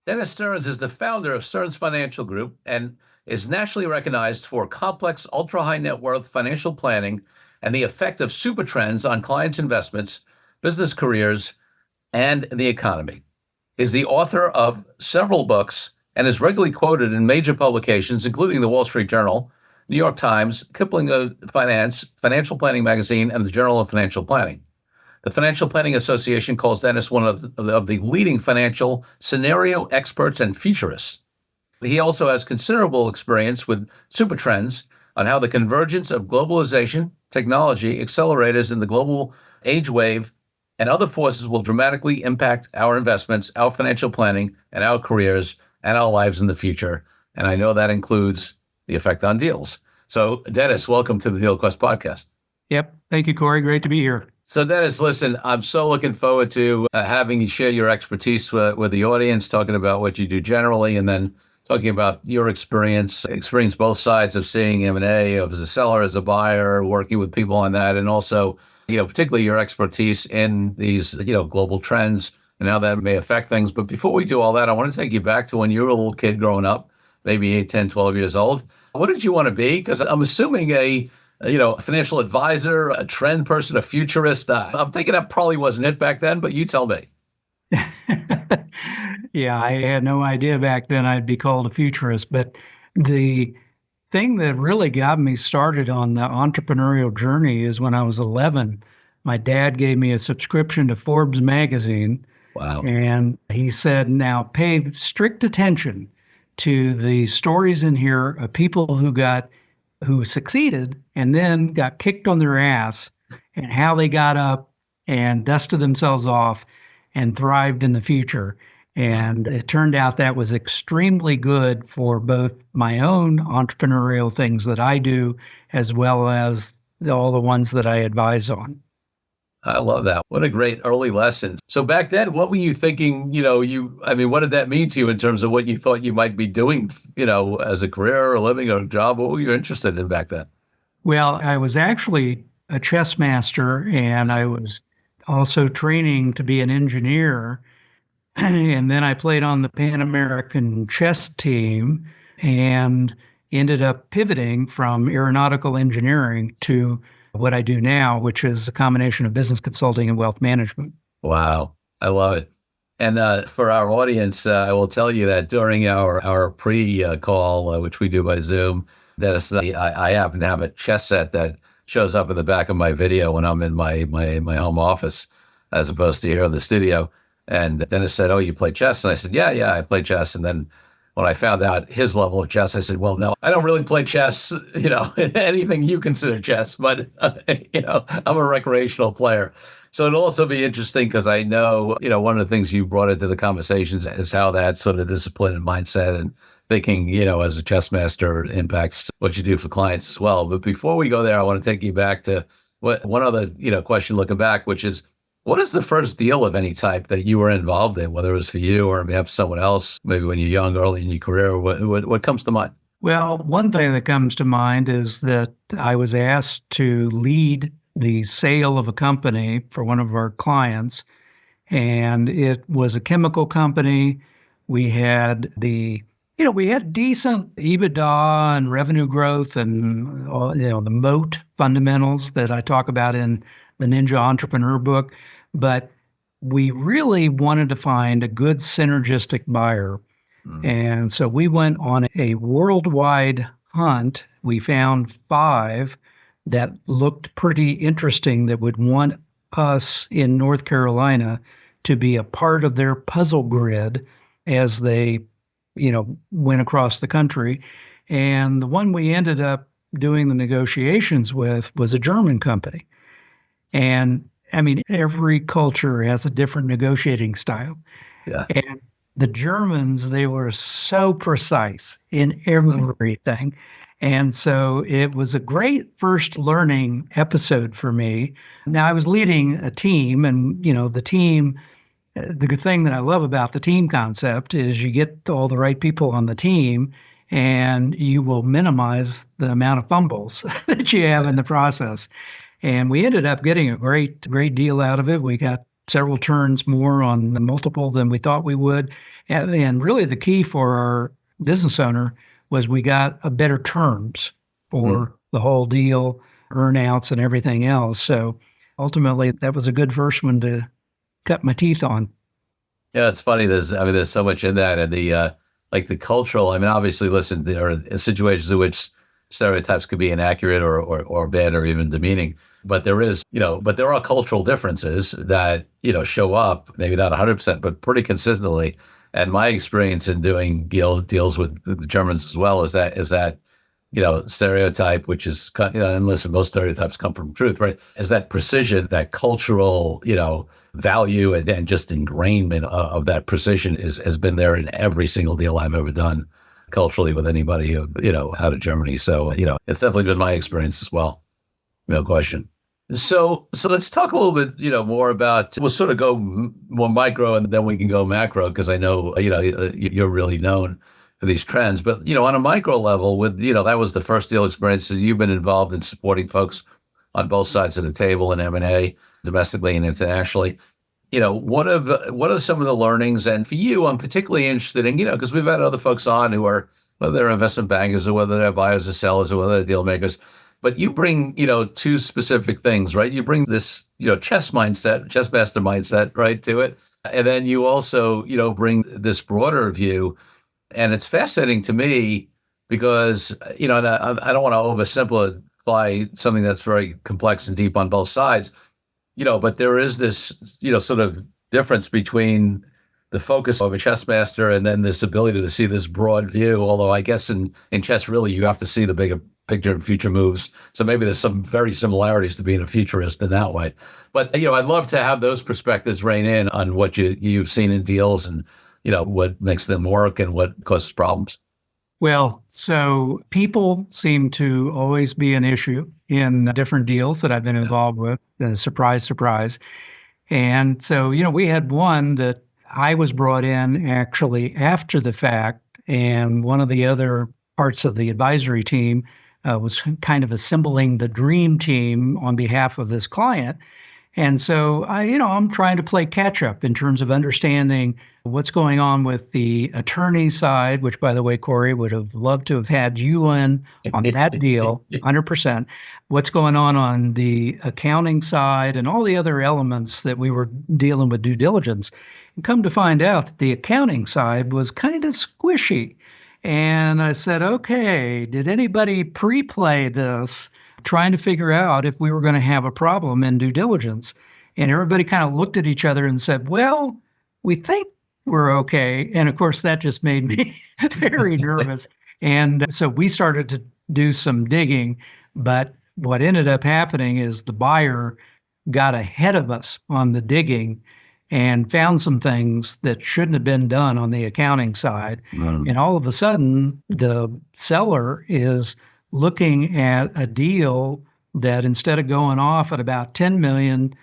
Dennis Stearns is the founder of Stearns Financial Group and is nationally recognized for complex, ultra high net worth financial planning and the effect of super trends on clients' investments, business careers, and the economy. He's the author of several books and is regularly quoted in major publications, including the Wall Street Journal, New York Times, Kipling Finance, Financial Planning Magazine, and the Journal of Financial Planning. The Financial Planning Association calls Dennis one of the leading financial scenario experts and futurists. He also has considerable experience with super trends on how the convergence of globalization, technology, accelerators in the global age wave, and other forces will dramatically impact our investments, our financial planning, and our careers and our lives in the future. And I know that includes the effect on deals. So, Dennis, welcome to the DealQuest podcast. Yep. Thank you, Corey. Great to be here. So, Dennis, listen, I'm so looking forward to having you share your expertise with the audience, talking about what you do generally, and then talking about your experience both sides of seeing M&A, as a seller, as a buyer, working with people on that, and also, particularly your expertise in these, global trends and how that may affect things. But before we do all that, I want to take you back to when you were a little kid growing up, maybe 8, 10, 12 years old. What did you want to be? Because I'm assuming a financial advisor, a trend person, a futurist. I'm thinking that probably wasn't it back then, but you tell me. Yeah, I had no idea back then I'd be called a futurist. But the thing that really got me started on the entrepreneurial journey is when I was 11. My dad gave me a subscription to Forbes magazine. Wow. And he said, now pay strict attention to the stories in here of people who succeeded and then got kicked on their ass, and how they got up and dusted themselves off and thrived in the future. And it turned out that was extremely good for both my own entrepreneurial things that I do, as well as all the ones that I advise on. I love that. What a great early lesson. So back then, what were you thinking, what did that mean to you in terms of what you thought you might be doing, as a career or a living or a job? What were you interested in back then? Well, I was actually a chess master, and I was also training to be an engineer. And then I played on the Pan American chess team and ended up pivoting from aeronautical engineering to what I do now, which is a combination of business consulting and wealth management. Wow. I love it. And for our audience, I will tell you that during our pre-call, which we do by Zoom, that I happen to have a chess set that shows up in the back of my video when I'm in my home office, as opposed to here in the studio. And Dennis said, "Oh, you play chess?" And I said, Yeah, I play chess. And then when I found out his level of chess, I said, "Well, no, I don't really play chess, anything you consider chess, but, I'm a recreational player." So it'll also be interesting because I know, one of the things you brought into the conversations is how that sort of discipline and mindset and thinking, as a chess master impacts what you do for clients as well. But before we go there, I want to take you back to one other, question looking back, which is, what is the first deal of any type that you were involved in, whether it was for you or maybe someone else, maybe when you're young, early in your career? What comes to mind? Well, one thing that comes to mind is that I was asked to lead the sale of a company for one of our clients, and it was a chemical company. We had we had decent EBITDA and revenue growth and the moat fundamentals that I talk about in the Ninja Entrepreneur book. But we really wanted to find a good synergistic buyer. And so we went on a worldwide hunt. We found 5 that looked pretty interesting that would want us in North Carolina to be a part of their puzzle grid as they, went across the country. And the one we ended up doing the negotiations with was a German company. And every culture has a different negotiating style. Yeah. And the Germans, they were so precise in everything. And so it was a great first learning episode for me. Now, I was leading a team, and, the team, the good thing that I love about the team concept is you get all the right people on the team, and you will minimize the amount of fumbles that you have in the process. And we ended up getting a great deal out of it. We got several turns more on the multiple than we thought we would. And really the key for our business owner was we got a better terms for the whole deal, earnouts and everything else. So ultimately that was a good first one to cut my teeth on. Yeah, it's funny. There's so much in that, and like the cultural. I mean, obviously, listen, there are situations in which stereotypes could be inaccurate or bad or even demeaning. But there are cultural differences that show up, maybe not 100%, but pretty consistently. And my experience in doing deals with the Germans as well is that stereotype, which is, and listen, most stereotypes come from truth, right? Is that precision, that cultural, value and just ingrainment of that precision has been there in every single deal I've ever done culturally with anybody, out of Germany. So, it's definitely been my experience as well. No question. So let's talk a little bit, more about, we'll sort of go more micro and then we can go macro because I know, you're really known for these trends, but, on a micro level that was the first deal experience. So you've been involved in supporting folks on both sides of the table in M&A, domestically and internationally. What are some of the learnings? And for you, I'm particularly interested in, because we've had other folks on who are, whether they're investment bankers or whether they're buyers or sellers or whether they're deal makers, but you bring, two specific things, right? You bring this, chess master mindset, right, to it. And then you also, bring this broader view. And it's fascinating to me because, and I don't want to oversimplify something that's very complex and deep on both sides, but there is this, sort of difference between the focus of a chess master and then this ability to see this broad view. Although I guess in chess, really, you have to see the bigger picture and future moves. So maybe there's some very similarities to being a futurist in that way. But, I'd love to have those perspectives rein in on what you've seen in deals and, what makes them work and what causes problems. Well, so people seem to always be an issue in different deals that I've been involved with. Surprise, surprise. And so, we had one that I was brought in actually after the fact, and one of the other parts of the advisory team was kind of assembling the dream team on behalf of this client. And so I'm trying to play catch up in terms of understanding what's going on with the attorney side, which, by the way, Corey, would have loved to have had you on that deal, 100%. What's going on the accounting side and all the other elements that we were dealing with due diligence. And come to find out that the accounting side was kind of squishy. And I said, okay, did anybody pre-play this, trying to figure out if we were going to have a problem in due diligence? And everybody kind of looked at each other and said, well, we think we're okay. And of course, that just made me very nervous. And so we started to do some digging. But what ended up happening is the buyer got ahead of us on the digging and found some things that shouldn't have been done on the accounting side. And all of a sudden, the seller is looking at a deal that instead of going off at about 10 million,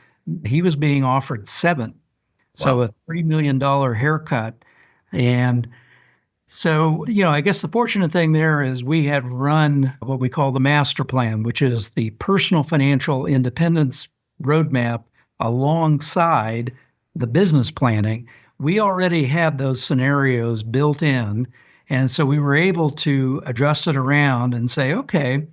he was being offered 7. So a $3 million haircut. And so, I guess the fortunate thing there is we had run what we call the master plan, which is the personal financial independence roadmap alongside the business planning. We already had those scenarios built in. And so we were able to adjust it around and say, okay,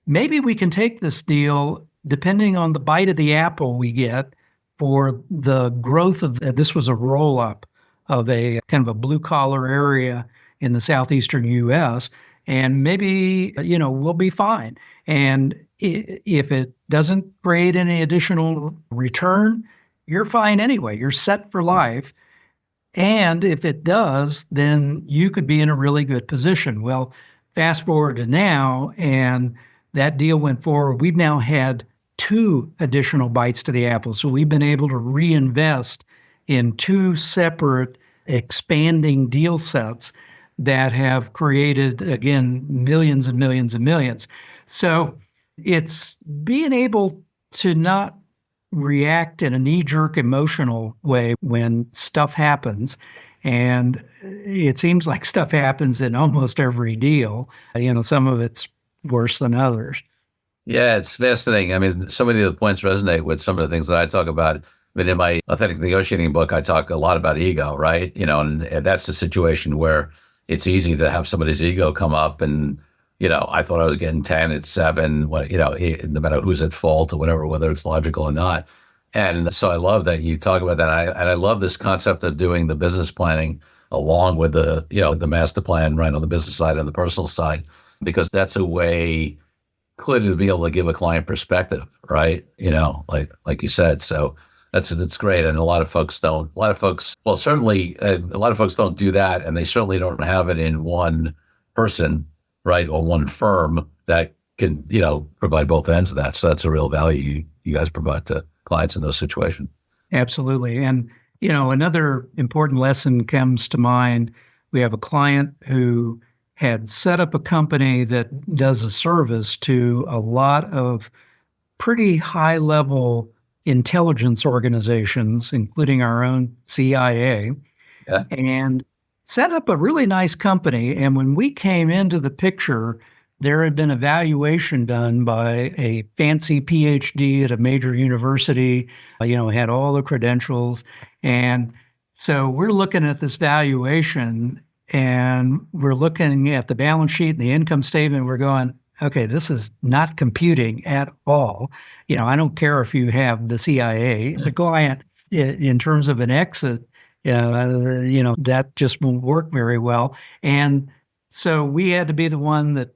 maybe we can take this deal depending on the bite of the apple we get for the growth of, this was a roll up of a kind of a blue collar area in the southeastern US. And maybe, we'll be fine. And if it doesn't create any additional return, you're fine anyway. You're set for life. And if it does, then you could be in a really good position. Well, fast forward to now, and that deal went forward. We've now had 2 additional bites to the apple. So we've been able to reinvest in 2 separate expanding deal sets that have created, again, millions and millions and millions. So it's being able to not react in a knee-jerk emotional way when stuff happens. And it seems like stuff happens in almost every deal. Some of it's worse than others. Yeah, it's fascinating. I mean, so many of the points resonate with some of the things that I talk about. I mean, in my authentic negotiating book, I talk a lot about ego, right? And that's the situation where it's easy to have somebody's ego come up and, I thought I was getting 10, it's 7, no matter who's at fault or whatever, whether it's logical or not. And so I love that you talk about that. And I love this concept of doing the business planning along with the master plan, right, on the business side and the personal side, because that's a way clearly to be able to give a client perspective, right? Like you said. So that's great. And a lot of folks don't. A lot of folks, well, certainly a lot of folks don't do that, and they certainly don't have it in one person, right, or one firm that can provide both ends of that. So that's a real value you guys provide to clients in those situations. Absolutely. And, another important lesson comes to mind. We have a client who had set up a company that does a service to a lot of pretty high level intelligence organizations, including our own CIA, Yeah. and set up a really nice company. And when we came into the picture, there had been a valuation done by a fancy PhD at a major university, had all the credentials. And so we're looking at this valuation and we're looking at the balance sheet and the income statement. We're going, okay, this is not computing at all. I don't care if you have the CIA as a client in terms of an exit, that just won't work very well. And so we had to be the one that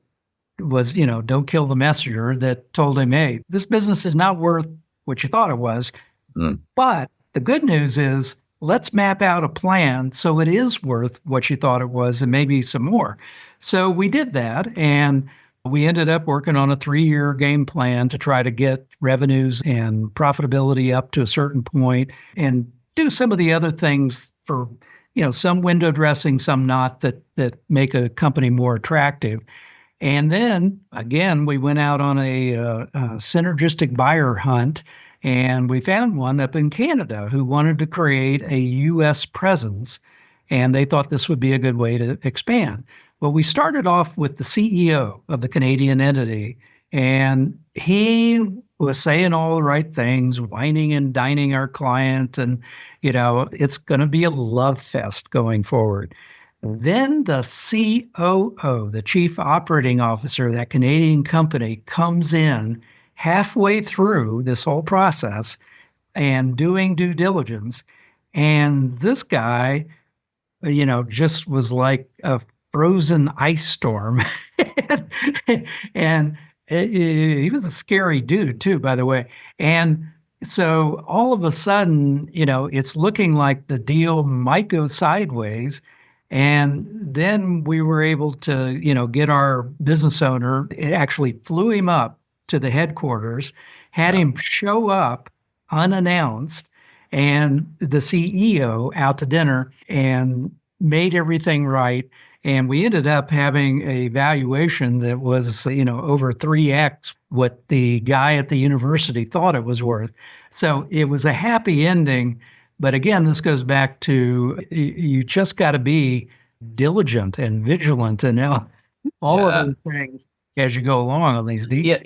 was, don't kill the messenger, that told him, hey, this business is not worth what you thought it was. Mm. But the good news is let's map out a plan so it is worth what you thought it was and maybe some more. So we did that. And we ended up working on a 3-year game plan to try to get revenues and profitability up to a certain point and do some of the other things for, some window dressing, some not, that make a company more attractive. And then again, we went out on a synergistic buyer hunt, and we found one up in Canada who wanted to create a U.S. presence, and they thought this would be a good way to expand. Well, we started off with the CEO of the Canadian entity, and he was saying all the right things, whining and dining our client, and it's going to be a love fest going forward. Then the COO, the chief operating officer of that Canadian company, comes in halfway through this whole process and doing due diligence. And this guy, just was like a frozen ice storm. and he was a scary dude too, by the way. And so all of a sudden, it's looking like the deal might go sideways. And then we were able to, get our business owner, it actually flew him up to the headquarters, had him show up unannounced, and the CEO out to dinner and made everything right. And we ended up having a valuation that was, over 3x what the guy at the university thought it was worth. So it was a happy ending. But again, this goes back to you just got to be diligent and vigilant and all of those things as you go along on these deals.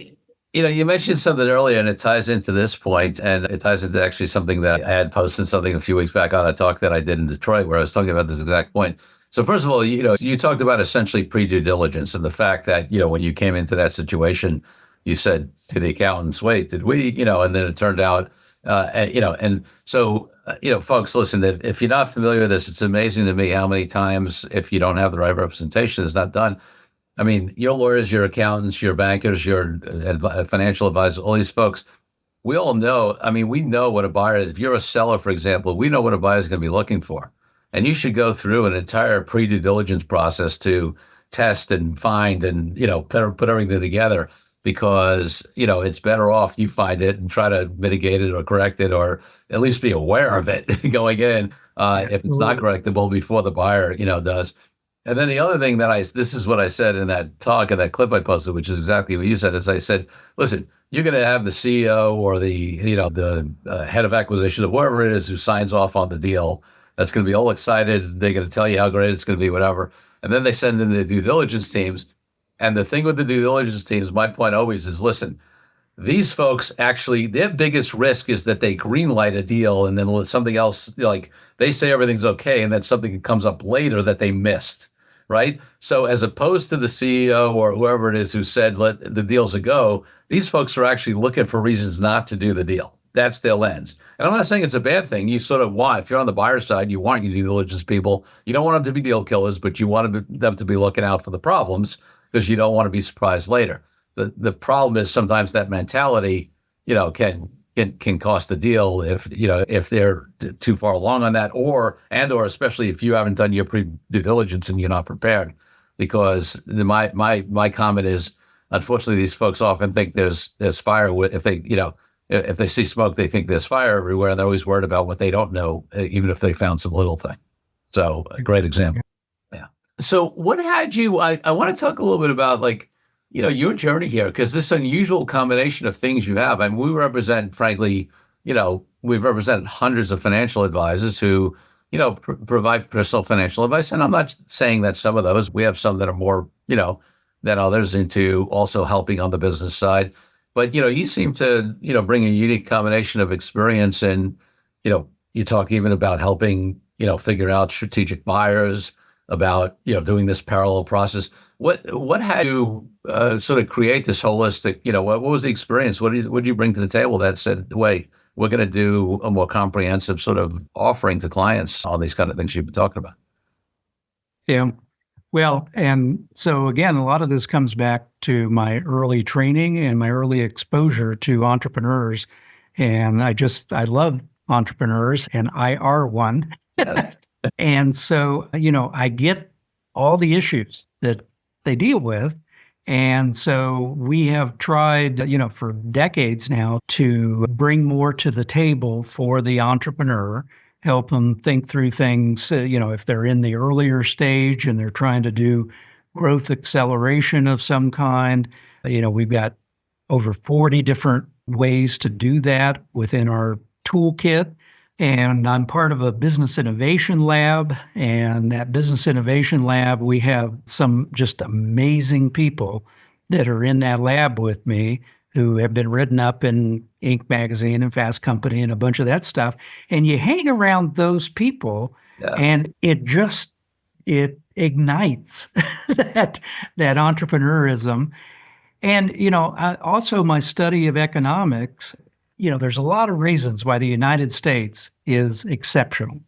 Yeah. You mentioned something earlier, and it ties into this point, and it ties into actually something that I had posted something a few weeks back on a talk that I did in Detroit, where I was talking about this exact point. So first of all, you talked about essentially pre-due diligence and the fact that, when you came into that situation, you said to the accountants, wait, did we, and then it turned out, and so, folks, listen, if you're not familiar with this, it's amazing to me how many times, if you don't have the right representation, it's not done. I mean, your lawyers, your accountants, your bankers, your financial advisors, all these folks, we all know, we know what a buyer is. If you're a seller, for example, we know what a buyer is going to be looking for. And you should go through an entire pre-due diligence process to test and find and, put everything together, because, it's better off you find it and try to mitigate it or correct it, or at least be aware of it going in, if it's not correctable before the buyer, does. And then the other thing this is what I said in that talk and that clip I posted, which is exactly what you said, is I said, listen, you're going to have the CEO or the head of acquisition or whoever it is who signs off on the deal. That's going to be all excited. They're going to tell you how great it's going to be, whatever. And then they send in the due diligence teams. And the thing with the due diligence teams, my point always is, listen, these folks actually, their biggest risk is that they greenlight a deal and then let something else, like they say everything's okay, and then something comes up later that they missed, right? So as opposed to the CEO or whoever it is who said, let the deal's a go, these folks are actually looking for reasons not to do the deal. That's their lens. And I'm not saying it's a bad thing. You sort of want, if you're on the buyer side, you want your due diligence people. You don't want them to be deal killers, but you want them to be looking out for the problems because you don't want to be surprised later. The problem is sometimes that mentality, can cost the deal if they're too far along on that, or especially if you haven't done your pre due diligence and you're not prepared. Because my comment is, unfortunately, these folks often think there's fire if they see smoke, they think there's fire everywhere, and they're always worried about what they don't know, even if they found some little thing. So a great example. Yeah. So what had you, I want to talk a little bit about your journey here, because this unusual combination of things you have. I mean, we represent, frankly, we've represented hundreds of financial advisors who, provide personal financial advice. And I'm not saying that some of those, we have some that are more, than others into also helping on the business side. But, you seem to, bring a unique combination of experience, and, you talk even about helping, figure out strategic buyers, about, doing this parallel process. What had you sort of create this holistic, what was the experience? What did you bring to the table that said, wait, we're going to do a more comprehensive sort of offering to clients on these kind of things you've been talking about? Yeah. Well, and so again, a lot of this comes back to my early training and my early exposure to entrepreneurs. And I love entrepreneurs, and I are one. Yes. And so, I get all the issues that they deal with. And so we have tried, for decades now to bring more to the table for the entrepreneur, help them think through things, if they're in the earlier stage and they're trying to do growth acceleration of some kind. We've got over 40 different ways to do that within our toolkit. And I'm part of a business innovation lab. And that business innovation lab, we have some just amazing people that are in that lab with me who have been written up in Inc. magazine and Fast Company and a bunch of that stuff. And you hang around those people, Yeah. and it ignites that entrepreneurism. And, also my study of economics, there's a lot of reasons why the United States is exceptional.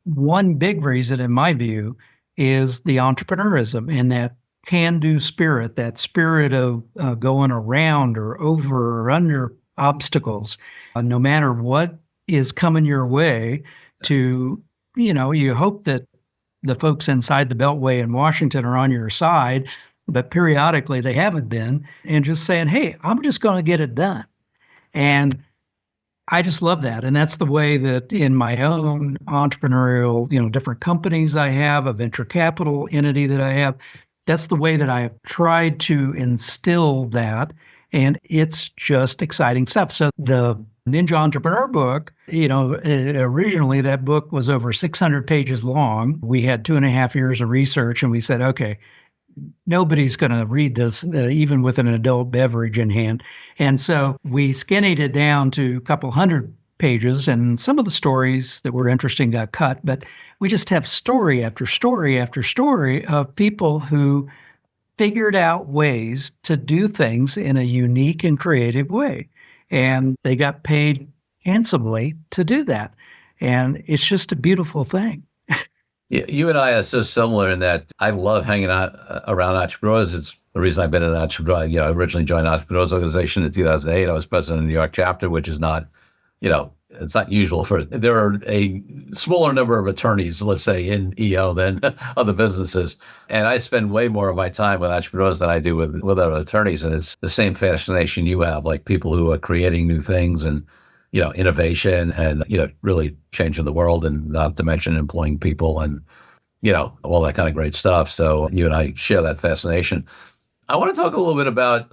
One big reason, in my view, is the entrepreneurism and that can-do spirit, that spirit of going around or over or under obstacles, no matter what is coming your way. You hope that the folks inside the Beltway in Washington are on your side, but periodically they haven't been, and just saying, hey, I'm just going to get it done. And I just love that. And that's the way that in my own entrepreneurial, different companies I have, a venture capital entity that I have, that's the way that I have tried to instill that. And it's just exciting stuff. So the Ninja Entrepreneur book, originally that book was over 600 pages long. We had 2.5 years of research, and we said, okay, nobody's going to read this, even with an adult beverage in hand. And so we skinnied it down to a couple hundred pages, and some of the stories that were interesting got cut, but we just have story after story after story of people who figured out ways to do things in a unique and creative way. And they got paid handsomely to do that. And it's just a beautiful thing. You and I are so similar in that I love hanging out around entrepreneurs. It's the reason I've been an entrepreneur. I originally joined the Entrepreneurs Organization in 2008. I was president of the New York chapter, which is not, it's not usual there are a smaller number of attorneys, let's say, in EO than other businesses. And I spend way more of my time with entrepreneurs than I do with other attorneys. And it's the same fascination you have, like people who are creating new things and, innovation and, really changing the world, and not to mention employing people and, all that kind of great stuff. So you and I share that fascination. I want to talk a little bit about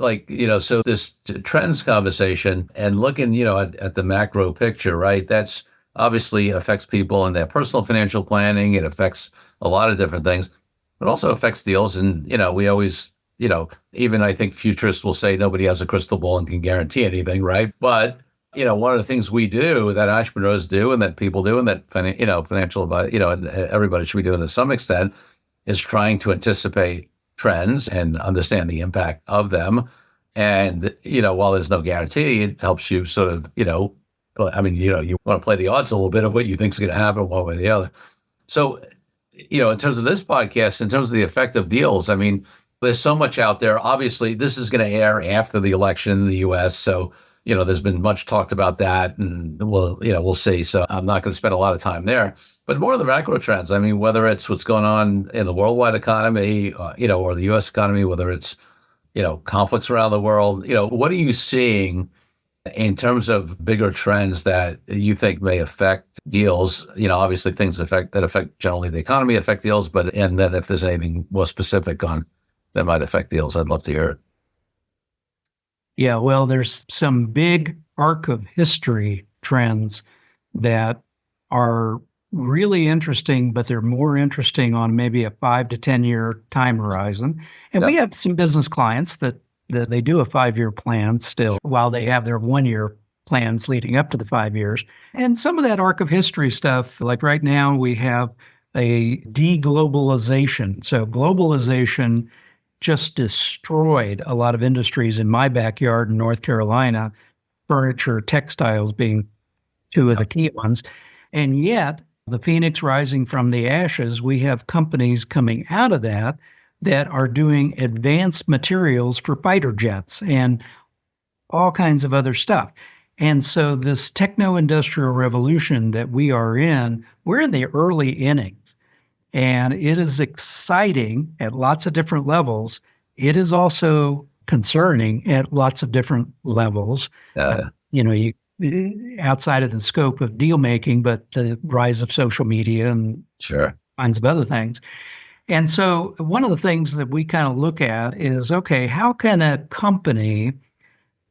so this trends conversation and looking, at the macro picture, right? That's obviously affects people in their personal financial planning. It affects a lot of different things, but also affects deals. And, we always even I think futurists will say nobody has a crystal ball and can guarantee anything, right? But one of the things we do, that entrepreneurs do, and that people do, and that financial advice, and everybody should be doing to some extent, is trying to anticipate trends and understand the impact of them. And while there's no guarantee, it helps you sort of, you want to play the odds a little bit of what you think is going to happen one way or the other. So, in terms of this podcast, in terms of the effect of deals, I mean, there's so much out there. Obviously, this is going to air after the election in the U.S., so there's been much talked about that, and we'll see. So I'm not going to spend a lot of time there, but more of the macro trends. I mean, whether it's what's going on in the worldwide economy, or the U.S. economy, whether it's conflicts around the world. What are you seeing in terms of bigger trends that you think may affect deals? Obviously things that affect generally the economy affect deals, and then if there's anything more specific on that might affect deals, I'd love to hear it. Yeah, well, there's some big arc of history trends that are really interesting, but they're more interesting on maybe a 5 to 10 year time horizon. And we have some business clients that they do a 5-year plan still while they have their 1-year plans leading up to the 5 years. And some of that arc of history stuff, like right now we have a deglobalization. So globalization just destroyed a lot of industries in my backyard in North Carolina, furniture, textiles being two of the key ones. And yet, the phoenix rising from the ashes, we have companies coming out of that are doing advanced materials for fighter jets and all kinds of other stuff. And so this techno-industrial revolution that we are in, we're in the early innings. And it is exciting at lots of different levels. It is also concerning at lots of different levels. You outside of the scope of deal making, but the rise of social media and kinds of other things. And so one of the things that we kind of look at is, okay, how can a company,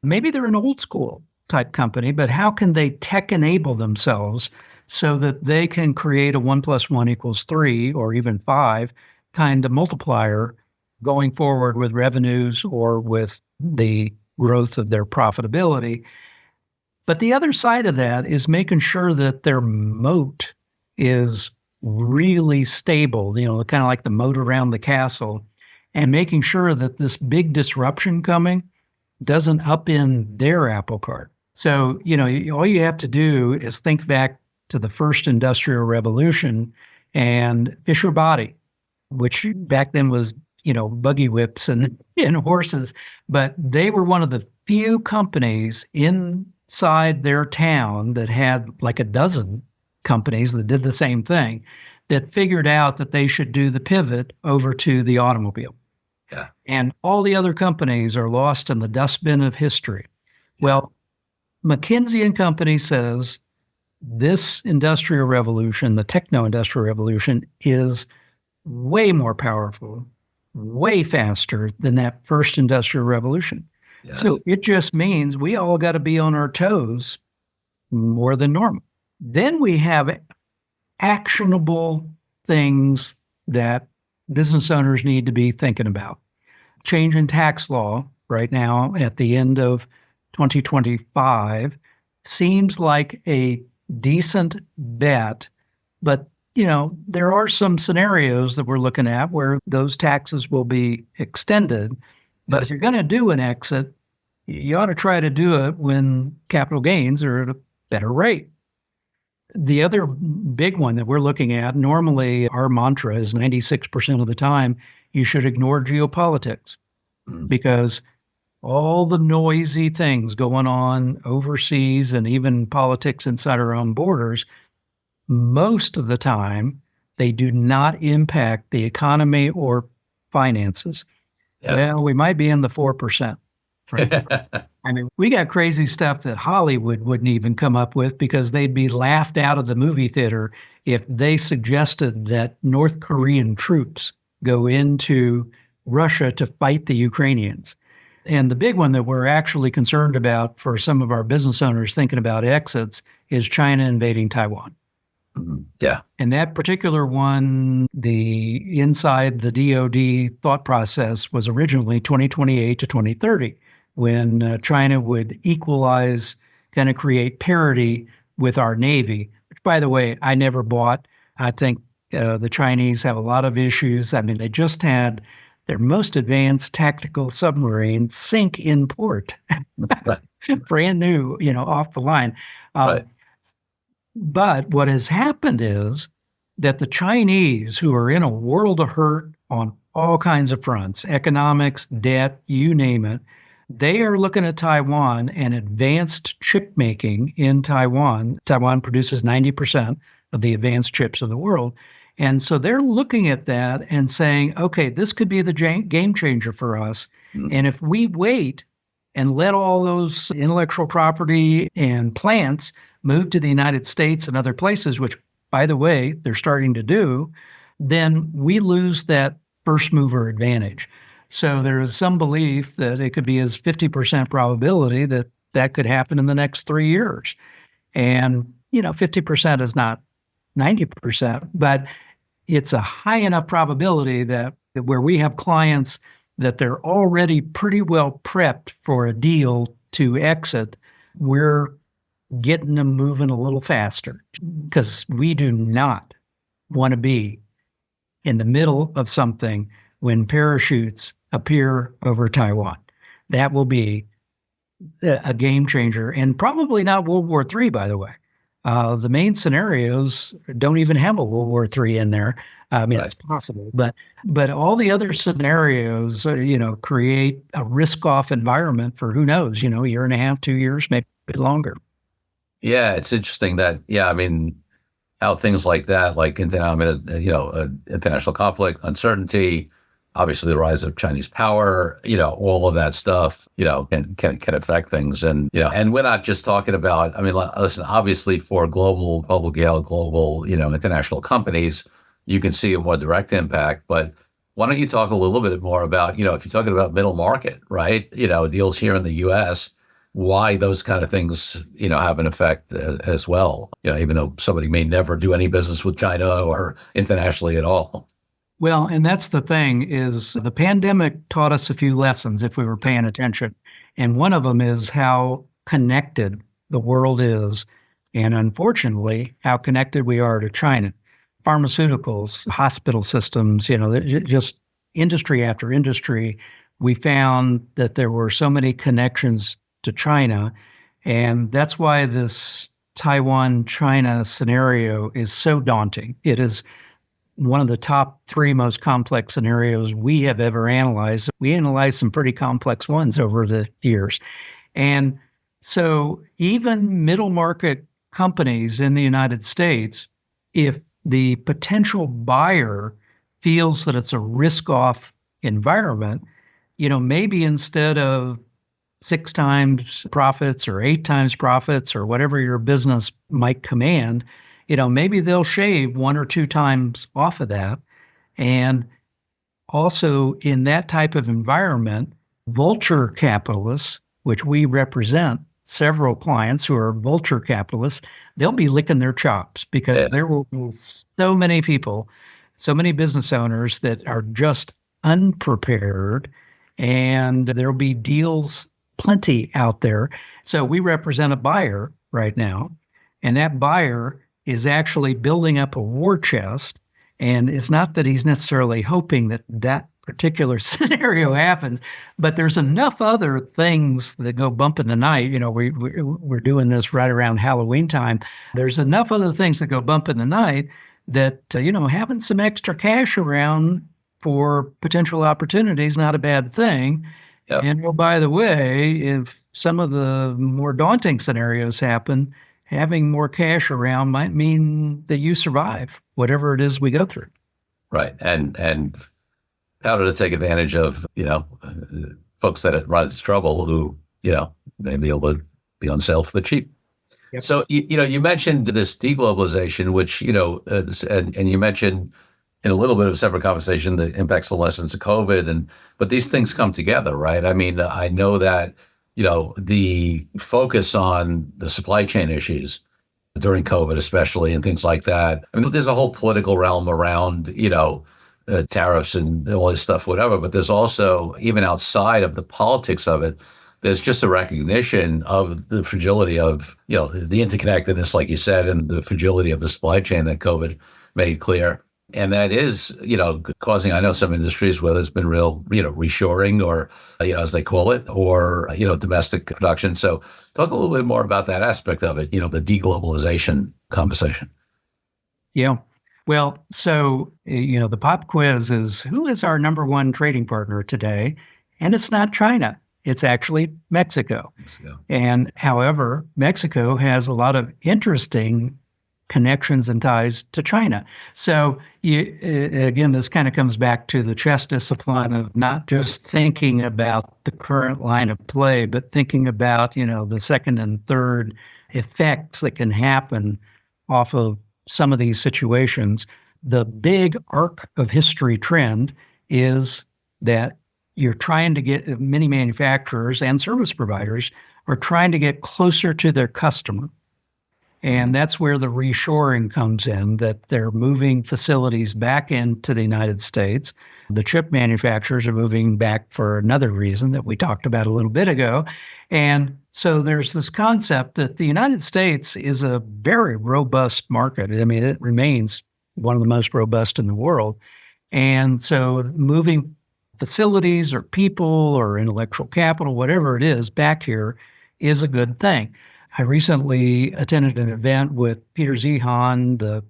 maybe they're an old school type company, but how can they tech enable themselves so that they can create a 1 + 1 = 3 or even 5 kind of multiplier going forward with revenues or with the growth of their profitability. But the other side of that is making sure that their moat is really stable, kind of like the moat around the castle, and making sure that this big disruption coming doesn't upend their apple cart. So, all you have to do is think back to the first industrial revolution and Fisher Body, which back then was, buggy whips and horses, but they were one of the few companies inside their town that had like a dozen companies that did the same thing, that figured out that they should do the pivot over to the automobile. Yeah. And all the other companies are lost in the dustbin of history. Well, McKinsey and Company says this industrial revolution, the techno-industrial revolution, is way more powerful, way faster than that first industrial revolution. Yes. So it just means we all got to be on our toes more than normal. Then we have actionable things that business owners need to be thinking about. Change in tax law right now at the end of 2025 seems like a decent bet, but there are some scenarios that we're looking at where those taxes will be extended. But if you're going to do an exit, you ought to try to do it when capital gains are at a better rate. The other big one that we're looking at, normally our mantra is 96% of the time, you should ignore geopolitics because all the noisy things going on overseas and even politics inside our own borders, most of the time, they do not impact the economy or finances. Yeah. Well, we might be in the 4%. Right? I mean, we got crazy stuff that Hollywood wouldn't even come up with because they'd be laughed out of the movie theater if they suggested that North Korean troops go into Russia to fight the Ukrainians. And the big one that we're actually concerned about for some of our business owners thinking about exits is China invading Taiwan. Yeah. And that particular one, the inside the DoD thought process was originally 2028 to 2030, when China would equalize, kind of create parity with our Navy, which, by the way, I never bought. I think the Chinese have a lot of issues. I mean, they just had their most advanced tactical submarine sink in port, Right. brand new, off the line. Um, Right. but what has happened is that the Chinese, who are in a world of hurt on all kinds of fronts, economics, debt, you name it, they are looking at Taiwan and advanced chip making in Taiwan. Taiwan produces 90% of the advanced chips of the world. And so they're looking at that and saying, okay, this could be the game changer for us. Mm. And if we wait and let all those intellectual property and plants move to the United States and other places, which, by the way, they're starting to do, then we lose that first mover advantage. So there is some belief that it could be as 50% probability that that could happen in the next 3 years. And, 50% is not 90%, but it's a high enough probability that where we have clients that they're already pretty well prepped for a deal to exit, we're getting them moving a little faster because we do not want to be in the middle of something when parachutes appear over Taiwan. That will be a game changer, and probably not World War III, by the way. The main scenarios don't even have a World War III in there. I mean, Right. it's possible, but all the other scenarios, create a risk-off environment for who knows, a year and a half, 2 years, maybe longer. Yeah, it's interesting that, I mean, how things like that, like international conflict, uncertainty, obviously the rise of Chinese power, all of that stuff, can affect things. And, and we're not just talking about, I mean, listen, obviously for global, international companies, you can see a more direct impact. But why don't you talk a little bit more about, if you're talking about middle market, right? Deals here in the US, why those kind of things, have an effect as well, even though somebody may never do any business with China or internationally at all. Well, and that's the thing is the pandemic taught us a few lessons if we were paying attention. And one of them is how connected the world is. And unfortunately, how connected we are to China. Pharmaceuticals, hospital systems, just industry after industry. We found that there were so many connections to China. And that's why this Taiwan-China scenario is so daunting. It is one of the top 3 most complex scenarios we have ever analyzed. We analyzed some pretty complex ones over the years. And so even middle market companies in the United States, if the potential buyer feels that it's a risk-off environment, maybe instead of 6 times profits or 8 times profits or whatever your business might command, maybe they'll shave 1 or 2 times off of that. And also in that type of environment, vulture capitalists, which we represent several clients who are vulture capitalists, they'll be licking their chops because there will be so many people, so many business owners that are just unprepared, and there'll be deals plenty out there. So we represent a buyer right now, and that buyer is actually building up a war chest. And it's not that he's necessarily hoping that that particular scenario happens, but there's enough other things that go bump in the night. We're doing this right around Halloween time. There's enough other things that go bump in the night that, having some extra cash around for potential opportunity is not a bad thing. Yep. And by the way, if some of the more daunting scenarios happen, having more cash around might mean that you survive whatever it is we go through. Right. And how to take advantage of, folks that it runs trouble who, may be able to be on sale for the cheap. Yep. So, you mentioned this deglobalization, which, and you mentioned in a little bit of a separate conversation, the impacts and lessons of COVID, but these things come together, right? I mean, I know that, the focus on the supply chain issues during COVID, especially, and things like that. I mean, there's a whole political realm around, tariffs and all this stuff, whatever. But there's also, even outside of the politics of it, there's just a recognition of the fragility of, the interconnectedness, like you said, and the fragility of the supply chain that COVID made clear. And that is, causing, I know, some industries where there's been real, reshoring, or, as they call it, or, domestic production. So talk a little bit more about that aspect of it, the deglobalization conversation. Yeah. Well, so, the pop quiz is, who is our number one trading partner today? And it's not China. It's actually Mexico. And however, Mexico has a lot of interesting connections and ties to China. So again, this kind of comes back to the chess discipline of not just thinking about the current line of play, but thinking about, the second and third effects that can happen off of some of these situations. The big arc of history trend is that you're trying to get, many manufacturers and service providers are trying to get closer to their customer. And that's where the reshoring comes in, that they're moving facilities back into the United States. The chip manufacturers are moving back for another reason that we talked about a little bit ago. And so there's this concept that the United States is a very robust market. I mean, it remains one of the most robust in the world. And so moving facilities or people or intellectual capital, whatever it is, back here is a good thing. I recently attended an event with Peter Zehan, the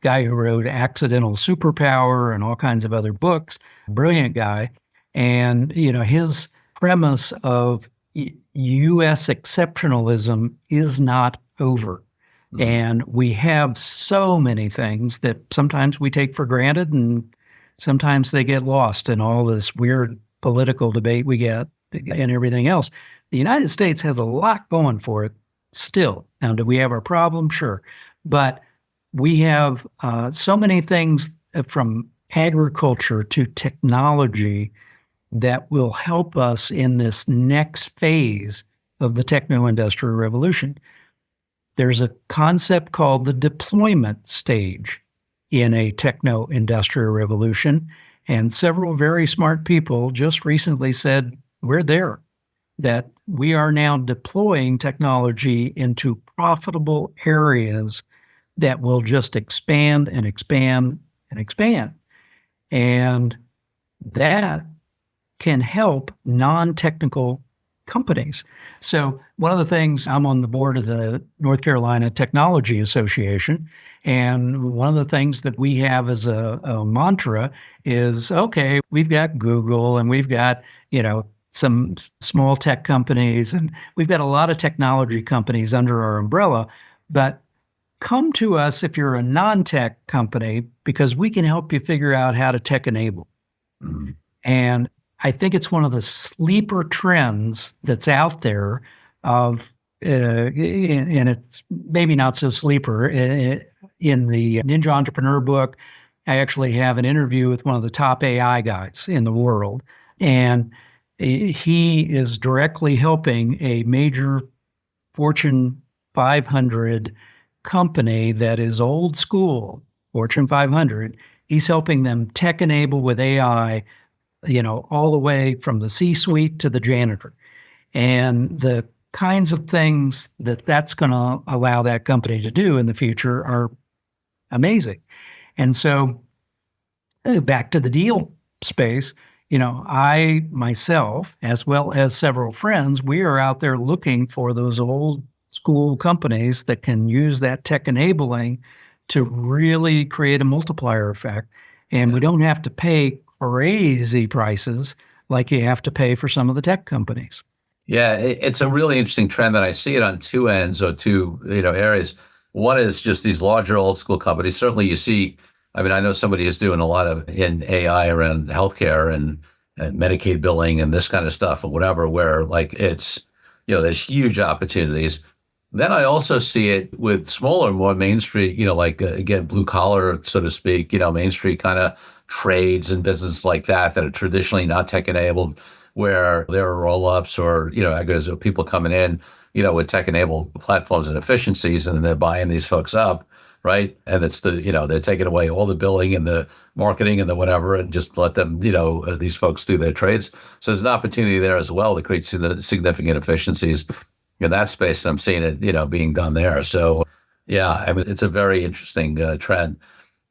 guy who wrote Accidental Superpower and all kinds of other books, brilliant guy. And, his premise of U.S. exceptionalism is not over. Mm-hmm. And we have so many things that sometimes we take for granted, and sometimes they get lost in all this weird political debate we get and everything else. The United States has a lot going for it still. Now, do we have our problems? Sure. But we have so many things from agriculture to technology that will help us in this next phase of the techno-industrial revolution. There's a concept called the deployment stage in a techno-industrial revolution. And several very smart people just recently said, we're there, that we are now deploying technology into profitable areas that will just expand and expand and expand. And that can help non-technical companies. So one of the things, I'm on the board of the North Carolina Technology Association, and one of the things that we have as a mantra is, okay, we've got Google and we've got, some small tech companies, and we've got a lot of technology companies under our umbrella, but come to us if you're a non-tech company, because we can help you figure out how to tech enable. Mm-hmm. And I think it's one of the sleeper trends that's out there of, and it's maybe not so sleeper. In the Ninja Entrepreneur book, I actually have an interview with one of the top AI guys in the world. And he is directly helping a major Fortune 500 company that is old school, Fortune 500. He's helping them tech enable with AI, all the way from the C-suite to the janitor. And the kinds of things that that's going to allow that company to do in the future are amazing. And so back to the deal space, I myself, as well as several friends, we are out there looking for those old school companies that can use that tech enabling to really create a multiplier effect. And we don't have to pay crazy prices like you have to pay for some of the tech companies. Yeah, it's a really interesting trend that I see it on two ends, or two, areas. One is just these larger old school companies. Certainly you see, I mean, I know somebody is doing a lot of in AI around healthcare and Medicaid billing and this kind of stuff or whatever, where like it's, there's huge opportunities. Then I also see it with smaller, more Main Street, again, blue collar, so to speak, Main Street kind of trades and business like that are traditionally not tech enabled, where there are roll ups or, people coming in with tech-enabled platforms and efficiencies, and then they're buying these folks up, right? And it's they're taking away all the billing and the marketing and the whatever, and just let them, these folks do their trades. So there's an opportunity there as well to create significant efficiencies in that space. I'm seeing it, being done there. So yeah, I mean, it's a very interesting trend.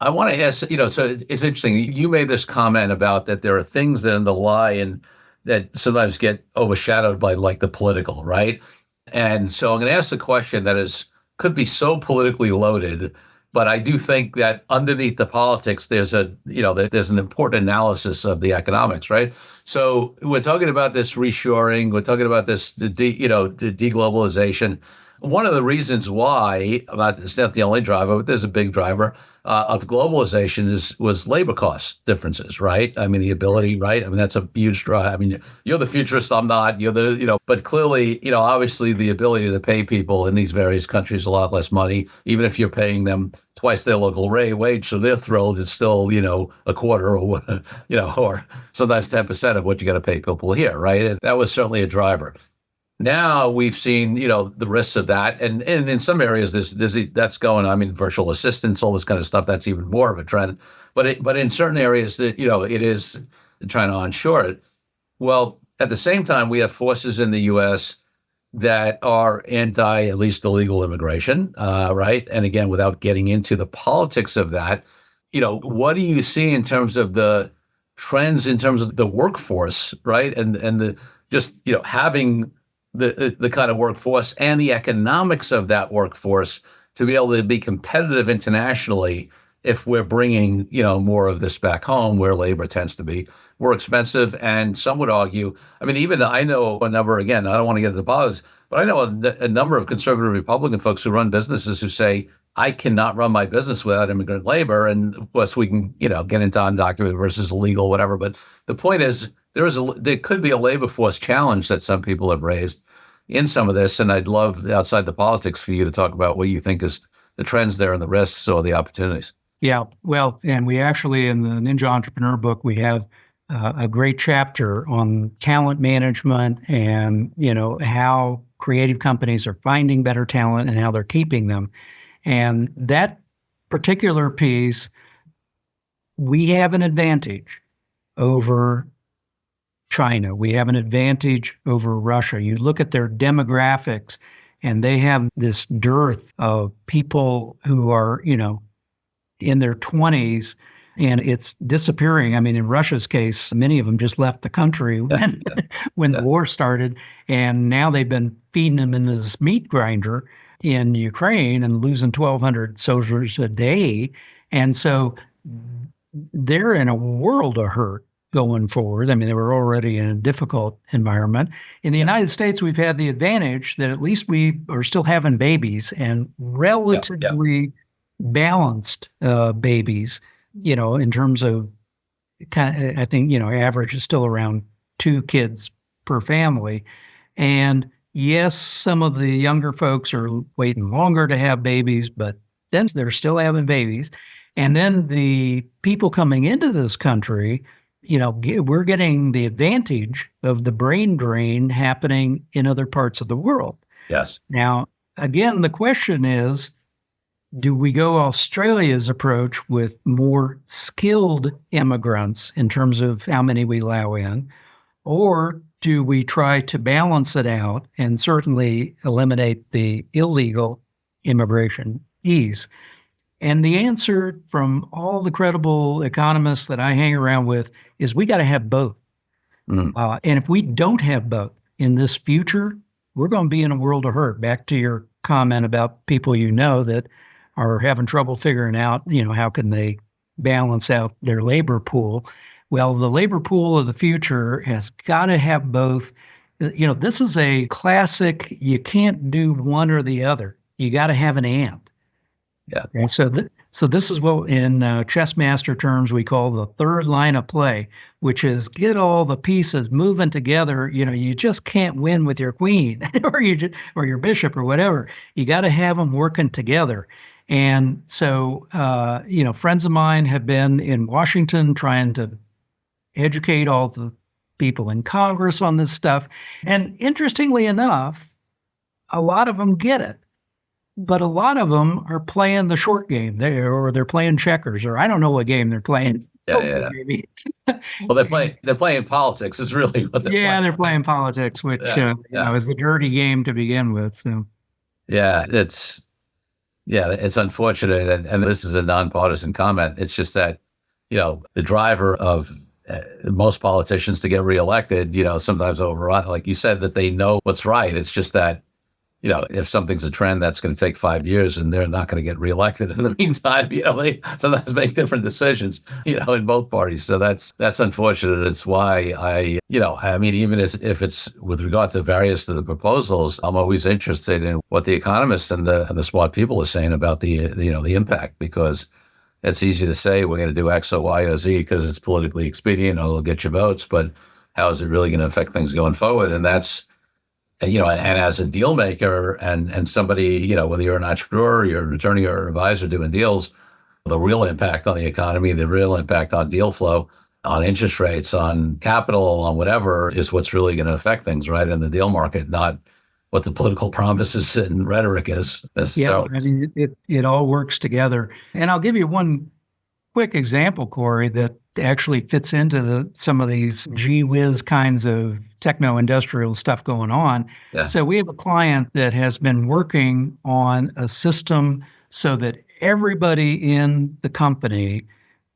I want to ask, so it's interesting. You made this comment about that there are things that underlie and that sometimes get overshadowed by like the political, right? And so I'm going to ask the question that could be so politically loaded, but I do think that underneath the politics, there's there's an important analysis of the economics, right? So we're talking about this reshoring, we're talking about this, the deglobalization. One of the reasons why, it's not the only driver, but there's a big driver of globalization was labor cost differences, right? I mean, the ability, right? I mean, that's a huge drive. I mean, you're the futurist, I'm not. But clearly, obviously, the ability to pay people in these various countries a lot less money, even if you're paying them twice their local wage, so they're thrilled. It's still, a quarter or or sometimes 10% of what you got to pay people here, right? And that was certainly a driver. Now we've seen, the risks of that, and in some areas, that's going. I mean, virtual assistants, all this kind of stuff. That's even more of a trend. But in certain areas, that it is trying to onshore it. Well, at the same time, we have forces in the U.S. that are anti, at least illegal immigration, right? And again, without getting into the politics of that, what do you see in terms of the trends in terms of the workforce, right? And the just having the kind of workforce and the economics of that workforce to be able to be competitive internationally if we're bringing, more of this back home where labor tends to be more expensive. And some would argue, I mean, even I know a number, again, I don't want to get into politics, but I know a number of conservative Republican folks who run businesses who say, I cannot run my business without immigrant labor. And of course, we can, get into undocumented versus illegal, whatever. But the point is, there could be a labor force challenge that some people have raised in some of this. And I'd love, outside the politics, for you to talk about what you think is the trends there and the risks or the opportunities. Yeah, well, and we actually, in the Ninja Entrepreneur book, we have a great chapter on talent management and, how creative companies are finding better talent and how they're keeping them. And that particular piece, we have an advantage over China. We have an advantage over Russia. You look at their demographics, and they have this dearth of people who are, in their 20s, and it's disappearing. I mean, in Russia's case, many of them just left the country when the war started, and now they've been feeding them into this meat grinder in Ukraine and losing 1,200 soldiers a day. And so they're in a world of hurt going forward. I mean, they were already in a difficult environment. In the United States, we've had the advantage that at least we are still having babies, and relatively balanced babies, in terms of I think, average is still around 2 kids per family. And yes, some of the younger folks are waiting longer to have babies, but then they're still having babies. And then the people coming into this country, we're getting the advantage of the brain drain happening in other parts of the world. Yes. Now, again, the question is, do we go Australia's approach with more skilled immigrants in terms of how many we allow in, or do we try to balance it out and certainly eliminate the illegal immigration ease? And the answer from all the credible economists that I hang around with is we got to have both. And if we don't have both in this future, we're going to be in a world of hurt. Back to your comment about people that are having trouble figuring out, how can they balance out their labor pool. Well, the labor pool of the future has got to have both. This is a classic, you can't do one or the other. You got to have an and. Yeah. And so this is what in chess master terms we call the third line of play, which is get all the pieces moving together. You just can't win with your queen or your bishop or whatever. You got to have them working together. And so, friends of mine have been in Washington trying to educate all the people in Congress on this stuff. And interestingly enough, a lot of them get it. But a lot of them are playing the short game there, or they're playing checkers, or I don't know what game they're playing. Yeah, Poker, yeah. maybe. Well, they're playing politics is really what they're Yeah, playing. they're playing politics, which Yeah, yeah, is a dirty game to begin with. So yeah. It's unfortunate, and this is a nonpartisan comment. It's just that, the driver of most politicians to get reelected, sometimes override, like you said, that they know what's right. It's just that, if something's a trend, that's going to take 5 years, and they're not going to get reelected in the meantime. They sometimes make different decisions, in both parties. So that's unfortunate. It's why I mean, even if it's with regard to various of the proposals, I'm always interested in what the economists and the smart people are saying about the impact, because it's easy to say we're going to do X or Y or Z because it's politically expedient or it'll get your votes, but how is it really going to affect things going forward? And that's, and as a deal maker and somebody, whether you're an entrepreneur, you're an attorney or an advisor doing deals, the real impact on the economy, the real impact on deal flow, on interest rates, on capital, on whatever is what's really going to affect things, right, in the deal market, not what the political promises and rhetoric is yeah, necessarily. I mean, it all works together. And I'll give you one quick example, Corey, that actually fits into some of these gee whiz kinds of techno-industrial stuff going on. Yeah, So we have a client that has been working on a system so that everybody in the company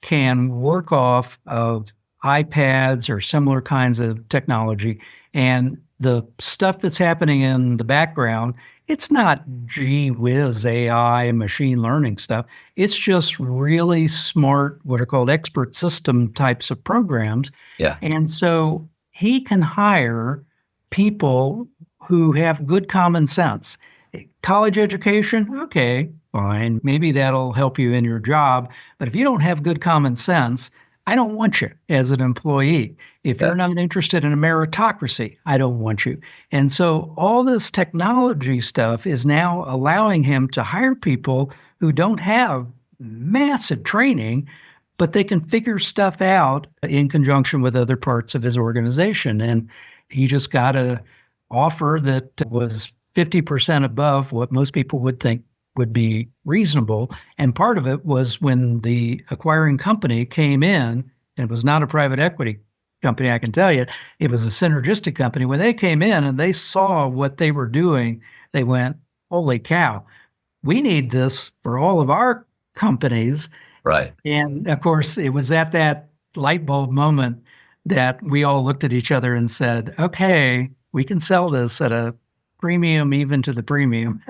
can work off of iPads or similar kinds of technology. And the stuff that's happening in the background, it's not gee whiz AI and machine learning stuff. It's just really smart, what are called expert system types of programs. yeah, And so he can hire people who have good common sense. College education, okay, fine. Maybe that'll help you in your job. But if you don't have good common sense, I don't want you as an employee. If yeah, you're not interested in a meritocracy, I don't want you. And so all this technology stuff is now allowing him to hire people who don't have massive training, but they can figure stuff out in conjunction with other parts of his organization. And he just got a offer that was 50% above what most people would think would be reasonable. And part of it was when the acquiring company came in, and it was not a private equity company, I can tell you, it was a synergistic company. When they came in and they saw what they were doing, they went, holy cow, we need this for all of our companies. right. And of course, it was at that light bulb moment that we all looked at each other and said, okay, we can sell this at a premium, even to the premium.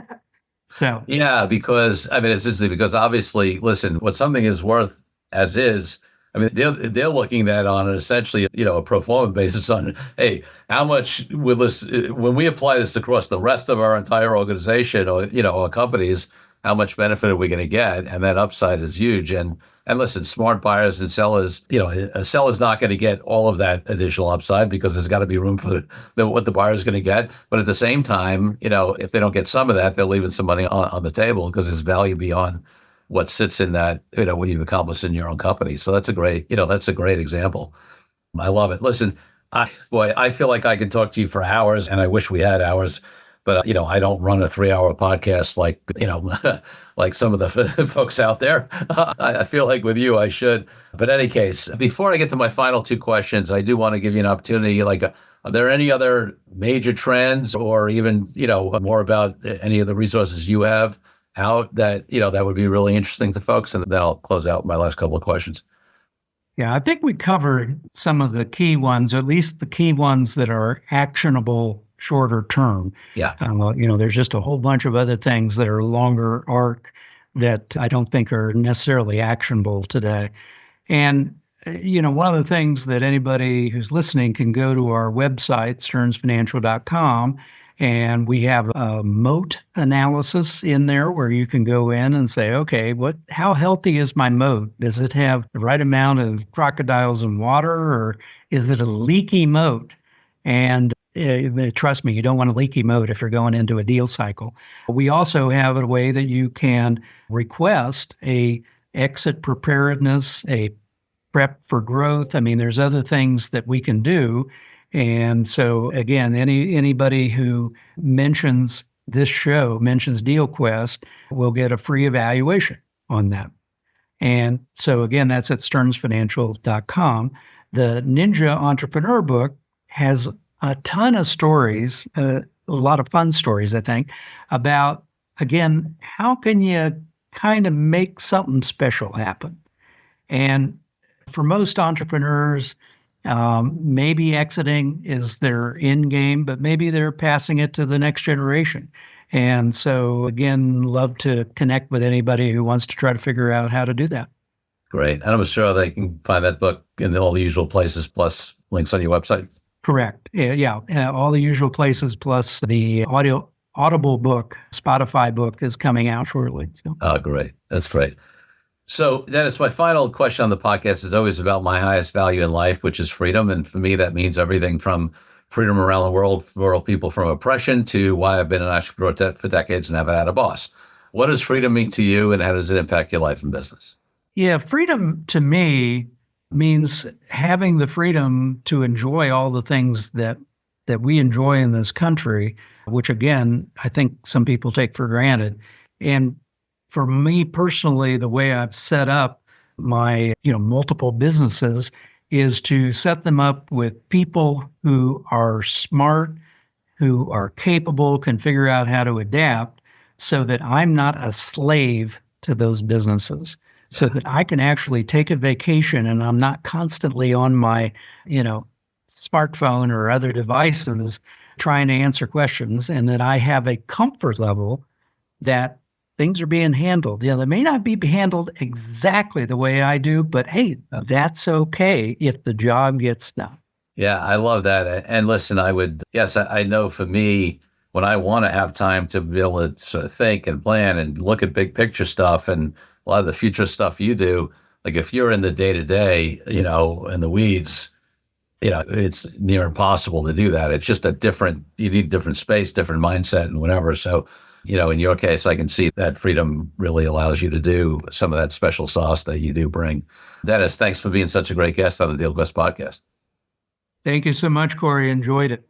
So, Yeah, because I mean, it's interesting because obviously, listen, what something is worth as is. I mean, they're looking at on essentially, a pro forma basis on, hey, how much will this when we apply this across the rest of our entire organization or our companies, how much benefit are we going to get? And that upside is huge. And listen, smart buyers and sellers, a seller's not going to get all of that additional upside because there's got to be room for what the buyer's going to get. But at the same time, if they don't get some of that, they're leaving some money on the table because there's value beyond what sits in that, what you've accomplished in your own company. So that's a great example. I love it. Listen, I feel like I could talk to you for hours, and I wish we had hours. But I don't run a 3-hour podcast like like some of the folks out there. I feel like with you, I should. But in any case, before I get to my final two questions, I do want to give you an opportunity. Like, are there any other major trends, or even more about any of the resources you have out that that would be really interesting to folks? And then I'll close out my last couple of questions. yeah, I think we covered some of the key ones, or at least the key ones that are actionable shorter term. Yeah. There's just a whole bunch of other things that are longer arc that I don't think are necessarily actionable today. And, one of the things that anybody who's listening can go to our website, stearnsfinancial.com, and we have a moat analysis in there where you can go in and say, okay, how healthy is my moat? Does it have the right amount of crocodiles and water, or is it a leaky moat? And trust me, you don't want a leaky moat if you're going into a deal cycle. We also have a way that you can request a exit preparedness, a prep for growth. I mean, there's other things that we can do. And so again, anybody who mentions this show mentions DealQuest will get a free evaluation on that. And so again, that's at stearnsfinancial.com. The Ninja Entrepreneur book has a ton of stories, a lot of fun stories, I think, about, again, how can you kind of make something special happen? And for most entrepreneurs, maybe exiting is their end game, but maybe they're passing it to the next generation. And so, again, love to connect with anybody who wants to try to figure out how to do that. Great. And I'm sure they can find that book in all the usual places, plus links on your website. Correct. Yeah. All the usual places, plus the Audible book, Spotify book is coming out shortly. So. Oh, great. That's great. So, Dennis, my final question on the podcast is always about my highest value in life, which is freedom. And for me, that means everything from freedom around the world for people from oppression to why I've been an entrepreneur for decades and haven't had a boss. What does freedom mean to you, and how does it impact your life and business? Yeah, freedom to me means having the freedom to enjoy all the things that we enjoy in this country, which again, I think some people take for granted. And for me personally, the way I've set up my, multiple businesses is to set them up with people who are smart, who are capable, can figure out how to adapt so that I'm not a slave to those businesses, so that I can actually take a vacation and I'm not constantly on my, smartphone or other devices trying to answer questions, and that I have a comfort level that things are being handled. They may not be handled exactly the way I do, but hey, that's okay if the job gets done. Yeah, I love that. And listen, I know for me, when I want to have time to be able to sort of think and plan and look at big picture stuff and a lot of the future stuff you do, like if you're in the day to day, in the weeds, it's near impossible to do that. It's just you need different space, different mindset and whatever. So, in your case, I can see that freedom really allows you to do some of that special sauce that you do bring. Dennis, thanks for being such a great guest on the DealQuest podcast. Thank you so much, Corey. Enjoyed it.